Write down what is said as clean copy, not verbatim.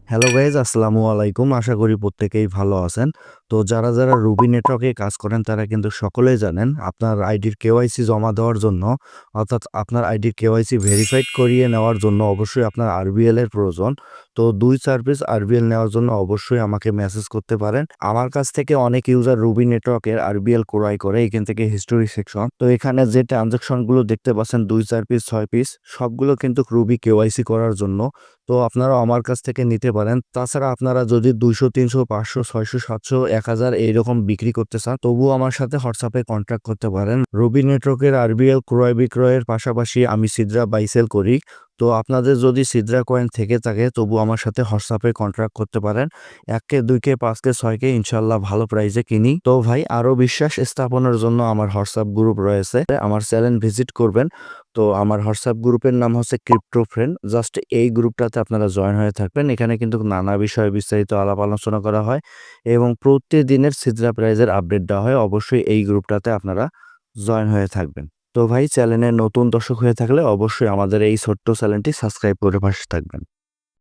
Hello guys, আসসালামু আলাইকুম। আশা করি প্রত্যেকেই ভালো আছেন। তো যারা রুবি নেটওয়ার্কে কাজ করেন তারা কিন্তু সকলেই জানেন আপনার আইডির কেওয়াইসি জমা দেওয়ার জন্য, অর্থাৎ আপনার আইডির কেওয়াইসি ভেরিফাইড করিয়ে নেওয়ার জন্য অবশ্যই আপনার আরবিএল এর প্রয়োজন। তো 2-4 পিস আরবিএল নেওয়ার জন্য অবশ্যই আমাকে মেসেজ করতে পারেন। আমার কাছ থেকে অনেক ইউজার রুবি নেটওয়ার্কের আরবিএল ক্রয় করে। এখান থেকে হিস্টোরি সেকশন, তো এখানে যে ট্রানজাকশনগুলো দেখতে পাচ্ছেন 2-4 পিস 6 পিস সবগুলো কিন্তু রুবি কেওয়াইসি করার জন্য। তো আপনারাও আমার কাছ থেকে নিতে পারেন। তাছাড়া আপনারা যদি 200, 300, 500, 600, 700, 1000 এইরকম বিক্রি করতে চান তবুও আমার সাথে হোয়াটসঅ্যাপে কন্ট্যাক্ট করতে পারেন। রুবি নেটওয়ার্কের আরবিএল ক্রয় বিক্রয়ের পাশাপাশি আমি সিদ্রা বাই সেল করি। তো আপনাদের যদি সিদ্রা কয়েন থেকে থাকে তবু আমার সাথে হোয়াটসঅ্যাপে কন্ট্যাক্ট করতে পারেন। 1K, 2K, 5K, 6K ইনশাল্লাহ ভালো প্রাইজে কিনি। তো ভাই, আরও বিশ্বাস স্থাপনের জন্য আমার হোয়াটসঅ্যাপ গ্রুপ রয়েছে, আমার চ্যানেল ভিজিট করবেন। তো আমার হোয়াটসঅ্যাপ গ্রুপের নাম হচ্ছে ক্রিপ্টো ফ্রেন্ড। জাস্ট এই গ্রুপটাতে আপনারা জয়েন হয়ে থাকবেন। এখানে কিন্তু নানা বিষয়ে বিস্তারিত আলাপ আলোচনা করা হয় এবং প্রতিদিনের সিজরা প্রাইজের আপডেট দেওয়া হয়। অবশ্যই এই গ্রুপটাতে আপনারা জয়েন হয়ে থাকবেন। তো ভাই, চ্যানেলের নতুন দর্শক হয়ে থাকলে অবশ্যই আমাদের এই ছোট্ট চ্যানেলটি সাবস্ক্রাইব করে পাশে থাকবেন।